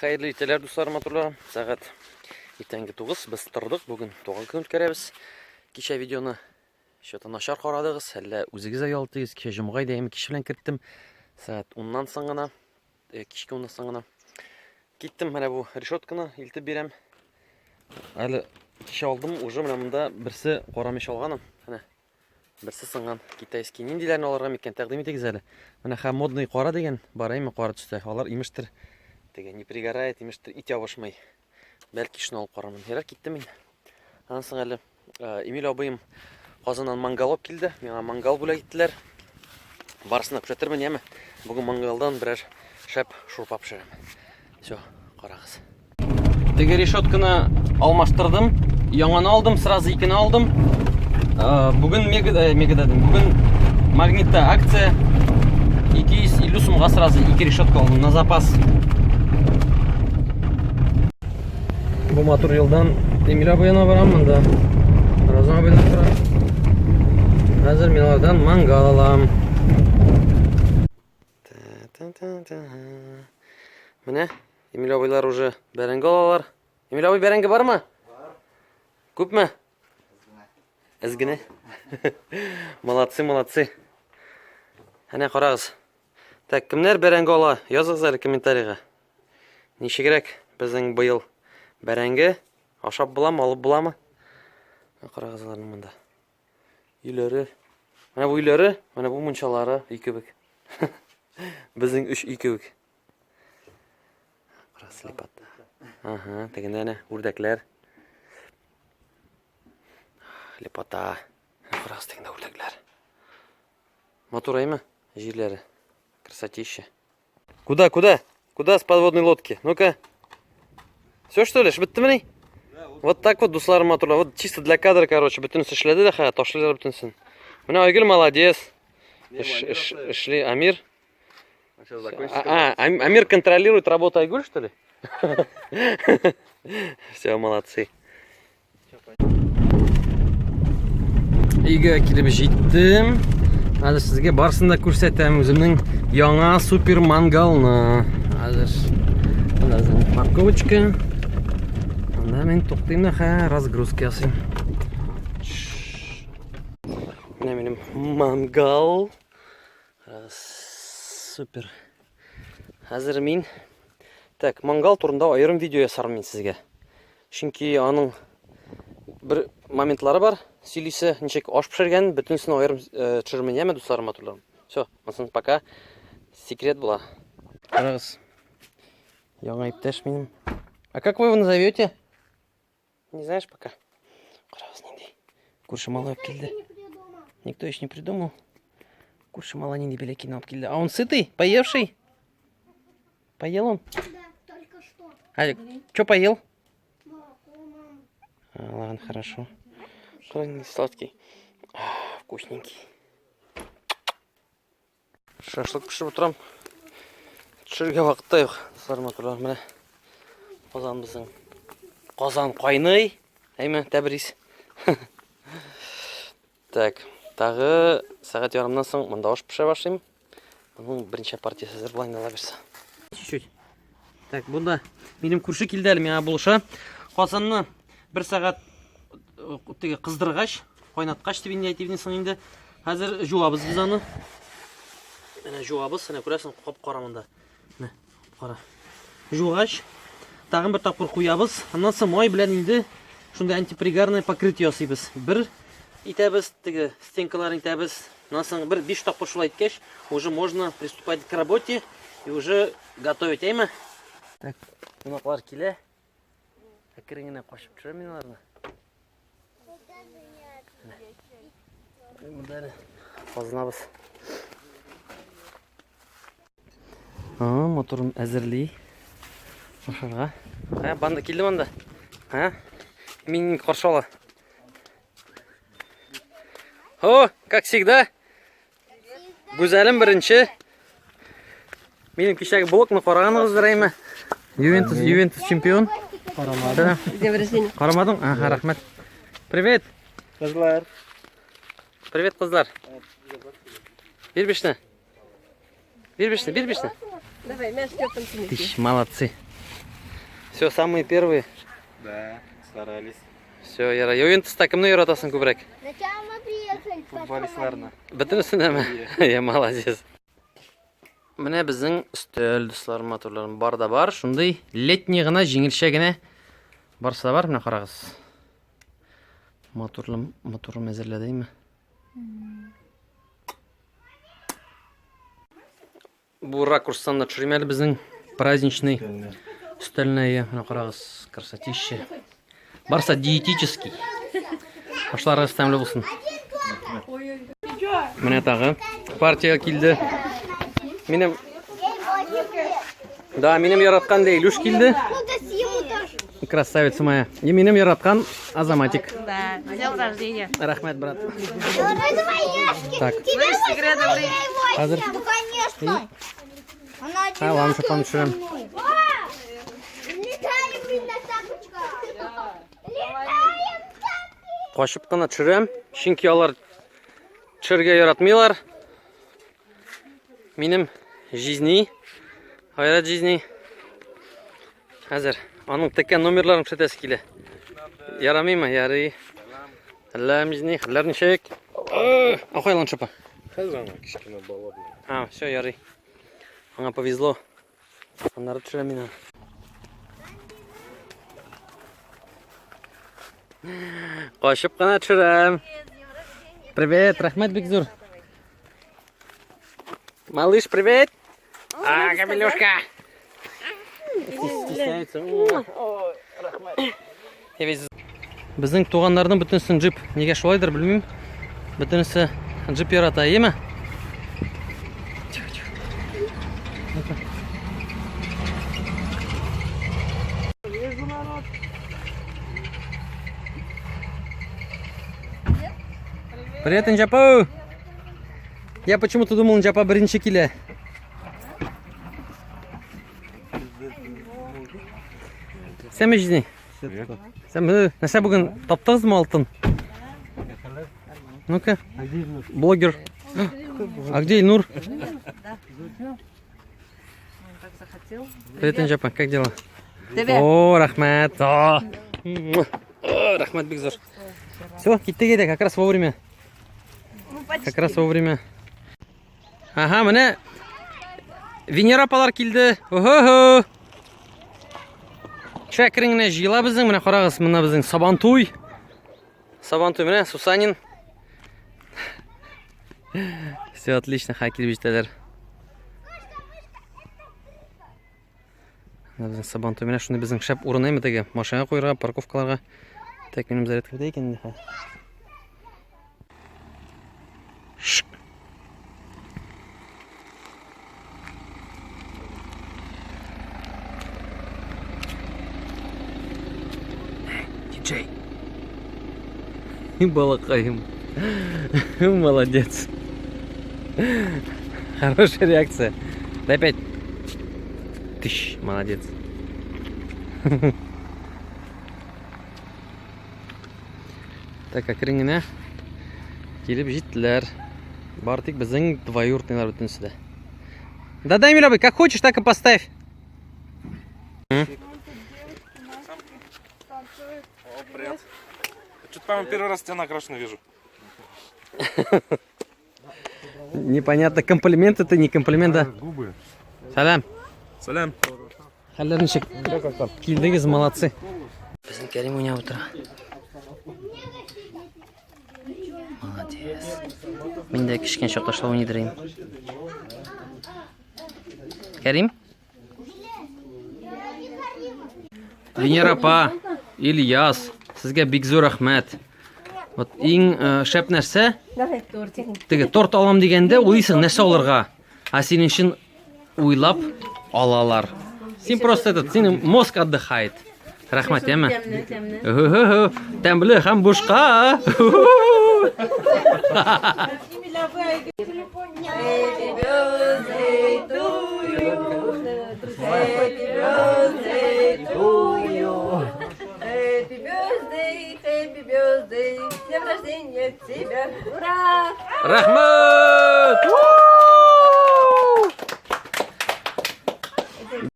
Hayırlı iteler dostlarım hatırlarım. Saat ертеңгі 9 biz тұрдық. Бүгін тоғыз күн өткеребіз. Кеше видеоны шөті нашар қарадығыз. Әлі өзіңіз аялтығыз. Кеше жұмғай деймін. Кеше білен кірттім. Сағат 10-нан саңғана. Кешке 10-нан саңғана. Кеттім. Мәне бұл решетканы елтіп берем. Әлі кеше алдым. Уже мұнда бірсі қорамеш алғаным. Бірсі сыңған китайский ниндилерін оларға мекен тәқдим етегіз әлі. Мәне ха модный қора деген барайым қора түсті. Олар имештір. Не пригорает, имештір ит явышмай. Бәлки шын алып қарамын. Ерар кетті мен. Ансын әлі Эмиль абайым қазанан мангал алып келді. Меңа мангал бөлек еттілер. Барысына күшетірмін емі. Бүгін мангалдан бірер шәп шурпап шырым. Все, қарағыз. Теге решетканы алмаштырдым. Яңаны алдым, сразу икіні алдым. Бүгін мегададым. Бүгін магнитта акция. 250 сумға сразу 2 решетка алдым на запас. Bu motor yoldan Emil abayana varamın da. Razan abayana turar. Hazır men oradan mangal alam. Mine Emil abaylar уже bərəngə alalar. Emil abay bərəngə var mı? Var. Көп mü? Əzgine. Молодцы, молодцы. Әне қарағыз. Так, kimler bərəngə ala? Yazığız әлі комментарийға. Неше керек біздің быйыл бәрәңгі ашап бұламы, алып бұламы? Қарағызыларының мұнда. Үйлері. Мәне бұл үйлері, мәне бұл мұншалары үйкебік. Біздің 3 үйкебік. Қарағыз лепатты. Тегінде әне, үрдәклер. Лепата. Қарағыз тегінде үрдәклер. Мотор айма? Жерлері. Красотища. Куда, куда? Куда с подводной лодки? Ну-ка. Все что ли? Бітті міне? Вот так вот дусларым моторлар. Вот чисто для кадра, короче, бүтінісі ішледі де, ташлылар бүтінсін. Міне Айгүл молодец. Шли Амир. Амир контролирует работу Айгүл, что ли? Все, молодцы. Үйге келіп жеттім. Қазір сізге барысында көрсетем өзімнің яңа супер мангалны. Қазір парковочка. Анда мен тоқтайым да, разгрузки асым. Міне менің мангал. Супер. Қазір мен мангал турында айырым видео ясарым мен сізге. Чөнки аның бір моментлары бар. Сөйлесі нешек аш пішірген, бүтінсін айырым түшірмен еме достарым атырларым. Все, масын пока секрет была. Қарағыз. Яңа иптәш менің. А как вы его назовете? Не знаешь пока? Қарағыз нендей. Көрші мала алып келді. Никто еще не придумал. Көрші мала нендей белекин алып келді. А он сытый? Поевший? Поел он? Да, только что. А, что поел? Молоко, мам. Ладно, хорошо. Какой сладкий. Вкусненький. Шашлык пішіп отырам. Түсірге вақытта жоқ. Сарма тұрар, міне. Қазан біздің. Қазан қайный. Әйме, тәбірейс. Так, тағы сағат ярымнан соң мұнда аш піше башlayayım. Бұның бірінші партиясы әзір бұлайын ала берсі. Чуть-чуть. Так, бұнда менің көрші келді әлі меңа бұлыша. Қазанны бір сағат қыздырғаш, қойнатқаш дебінде айтебіне сыңыңды. Қазір жуабыз біз аны. Әне жуабыз, әне көресің қоп қарамында. Әне, қара. Жуғаш, тағын бір тапқыр қуябыз. Аннан соң май білән енді шындай антипригарный покрытие асыйбыз. Бір итәбіз, стенкаларын итәбіз. Аннан соң бір 5 тапқыр шулай еткеш, уже можно приступать к работе и уже готовить, әйме? Так, қонақлар келе. Әкіріңіне қошып жүрер мен оларына. Мұндары қазынабыз. Моторым әзірлей. Ошарға. Банда келді банда. Менің қоршалы. О, как всегда. Güzelim бірінші. Менің кешегі блокны қарағаны қыздырайма. Ювентус чемпион. Қарамадым. Қарамадың? Рахмет. Привет. Қызлар. Привет, қызлар. Бер бешні. Давай, мяч Степан. Молодцы. Все, самые первые. Да, старались. Все, Яра. Ювентуста кімні яратасың көбірек? Сначала мы приехали. Футболистларны. Бітінісіне ме? Я молодец. Міне біздің үстел достар моторларым бар да бар. Шундай летний ғана, жеңілше ғана барса да бар. Міне қарағыз. Моторлым әзірледі ме? Бұл ракурстан да чүремелі біздің праздничный үстеліне. Міне қарағыз, красотище. Барса диетический. Ашларыңыз тәмлі болсын. Міне тағы партия келді. Менің яратқан да Илюш келді. Ну да ему тоже. Красавица моя. И менің яратқан Азаматик. Да, с днем рождения. Рахмет, брат. Так. Hazır. Ну конечно. Она Ha, ладно, шапан düşürəm. Летаем, блин, на тапочках. Летаем, тапки. Қошып қана чүрем. Шынки алар чүрге яратмайлар. Менің жизни. Хайрат жизни. Hazır. Аның тәккен номерларын күшетесі келе. Ярамай ма? Ярый. Әлләм жизни. Хәлләрін шек. Ахайлан шапа. Қазір ана кішкене бала бұл. Все, ярый. Аңа повезло. Анары түшірем мен. Қошып қана түшірем. Привет, рахмет Бекзур. Малыш, привет. Капелюшка. Стесняется. Біздің туғандардың бүтінсін джип. Неге шулайдыр білмеймін. Бүтінісі джип ярата, еме? Привет, Инжапа! Я почему-то думал, Инжапа бірінші келе. Сәме жизни? Сәме, нәрсе бүгін таптыңыз ма алтын? Ну-ка, блогер. А где Ильнур? Привет, Инжапа, как дела? О, рахмет. Рахмет, Бекзур. Все, кетті как раз вовремя. Как раз вовремя. Ага, міне Венера апалар келді. Ого-го. Шәкіріңіне жила біздің. Міне қарағыз, мына біздің Сабантуй. Сабантуй, міне Сусанин. Все отлично, хакер бештелер. Мына біздің Сабантуй. Міне шуны біздің шәп урынайм теге машина қойырға, парковкаларға. Так, менің зарядка біде екен. Диджей. Балакаем. Молодец. Хорошая реакция. Да опять. Тыщ, молодец. Так, как реңіне келіп жеттілер. Бар тек біздің двоюродныйлар бүтінсі де. Да, дай, милабай, как хочешь, так и поставь. Привет. Что-то, по-моему, первый раз тебя накрашенно вижу. Непонятно, комплимент это не комплимент, да? Губы. Салям. Салям. Халерничек. Келдіңіз, молодцы. Біздің Кәрим ойнап отыр. Молодец. Мен де кішкен шоқташла ойнайдырайым. Кәрим? Венера апа, Ильяс, сізге Бекзур рахмет. Вот ең шәп нәрсе, теге торт алам дегенде ойлайсың нәрсе оларға. А сен үшін ойлап алалар. Сен просто этот, сенің мозг отдыхает. Рахмет, еме? Тәмбілі һәм бушқа. Happy birthday to you. Happy birthday to you. Happy birthday. С днем рождения тебя. Ура! Рахмет!